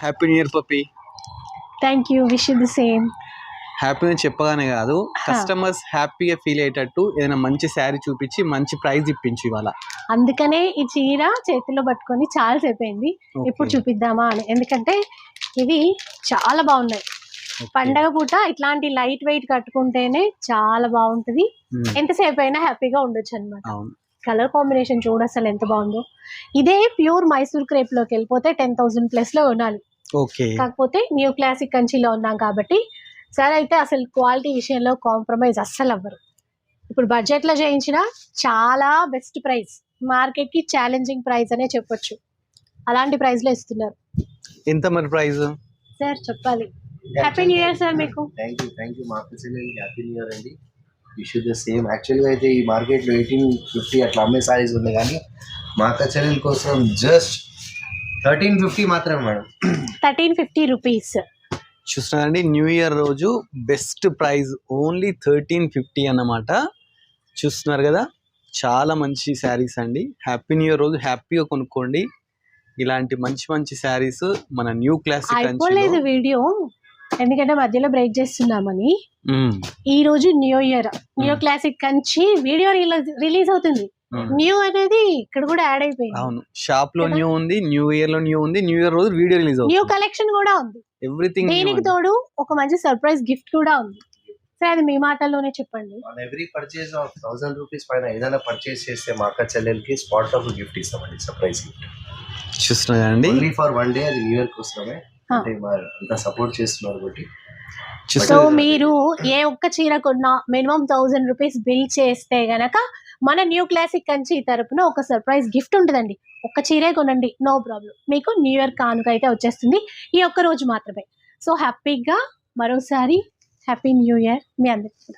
Happy new year Pappi. Thank you, wish you the same. Happy అని చెప్పగానే కాదు, customers హ్యాపీగా ఫీల్ అయ్యేటట్టు ఏదైనా మంచి శారీ చూపించి మంచి ప్రైజ్ ఇప్పించు ఇవాళ. అందుకనే ఈ చీర చేతిలో పట్టుకొని చాలా సేపు అయింది, ఇప్పుడు చూపిద్దామా అని. ఎందుకంటే ఇవి చాలా బాగున్నాయి. పండగ పూట ఇట్లాంటి లైట్ వెయిట్ కట్టుకుంటేనే చాలా బాగుంటది, ఎంతసేపు అయినా హ్యాపీగా ఉండొచ్చు అనమాట. కలర్ కాంబినేషన్ చూడ అసలు ఎంత బాగుందో. ఇదే ప్యూర్ మైసూర్ క్రేప్ లోకి వెళ్ళిపోతే 10,000 ప్లస్ లో ఉండాలి. కాకపోతే న్యూ క్లాసిక్ కంచిలో ఉన్నాం కాబట్టి సార్ అయితే అసలు క్వాలిటీ విషయంలో కాంప్రమైజ్ అస్సలు అవ్వరు. ఇప్పుడు బడ్జెట్ లో చేయించిన చాలా బెస్ట్ ప్రైస్, మార్కెట్ కి ఛాలెంజింగ్ ప్రైస్ అనే చెప్పొచ్చు. అలాంటి ప్రైస్ లో ఇస్తున్నారు. ఎంత మరి ప్రైస్ సార్ చెప్పాలి. హ్యాపీ న్యూ ఇయర్ సార్ మీకు. థ్యాంక్ యూ మా చెల్లెలకి హ్యాపీ న్యూ ఇయర్ అండి. Wish you the same. యాక్చువల్గా అయితే ఈ మార్కెట్లో 1850 అట్లా అమ్మే సారీస్ ఉంది, కానీ మా అక్క చెల్లెల కోసం జస్ట్ 1350 మాత్రమే మేడం. 1350 రూపీస్. చూస్తున్నారండి, న్యూ ఇయర్ రోజు బెస్ట్ ప్రైస్ ఓన్లీ 1350 అన్నమాట. చూస్తున్నారు కదా, చాలా మంచి శారీస్ అండి. హ్యాపీ న్యూ ఇయర్ రోజు హ్యాపీగా కొనుక్కోండి. ఇలాంటి మంచి మంచి శారీస్ మన న్యూ క్లాసిక్. అయిపోలేదు వీడియో, ఎందుకంటే మధ్యలో బ్రేక్ చేస్తున్నామని. ఈ రోజు new year, new classic Kanchi video release అవుతుంది. న్యూ అనేది ఇక్కడ కూడా యాడ్ అయిపోయింది. అవును, షాప్ లో న్యూ ఉంది, న్యూ ఇయర్ లో న్యూ ఉంది, న్యూ ఇయర్ రోజు వీడియో రిలీజ్ అవుతుంది. న్యూ కలెక్షన్ కూడా ఉంది, ఎవ్రీథింగ్. దీనికి తోడు ఒక మంచి సర్ప్రైజ్ గిఫ్ట్ కూడా ఉంది. సరే, అది మీ మాటల్లోనే చెప్పండి. ఎవ్రీ పర్చేస్ ఆఫ్ 1000 రూపీస్ పైన ఏదైనా పర్చేస్ చేస్తే మా అక్క చెల్లెలకి స్పాట్ ఆఫ్ గిఫ్ట్ ఇస్తామండి, సర్ప్రైజ్ గిఫ్ట్. చూస్తున్నారండి, ఓన్లీ ఫర్ వన్ డే, అది న్యూ ఇయర్ కోసమే. అంటే అంతా సపోర్ట్ చేస్తున్నారు కాబట్టి. సో మీరు ఏ ఒక్క చీర కొన్నా మినిమం 1000 రూపీస్ బిల్ చేస్తే గనక మన న్యూ క్లాసిక్ కంచి తరపున ఒక సర్ప్రైజ్ గిఫ్ట్ ఉంటుందండి. ఒక్క చీరే కొనండి, నో ప్రాబ్లం, మీకు న్యూ ఇయర్ కానుక అయితే వచ్చేస్తుంది ఈ ఒక్క రోజు మాత్రమే. సో హ్యాపీగా మరోసారి హ్యాపీ న్యూ ఇయర్ మీ అందరికీ.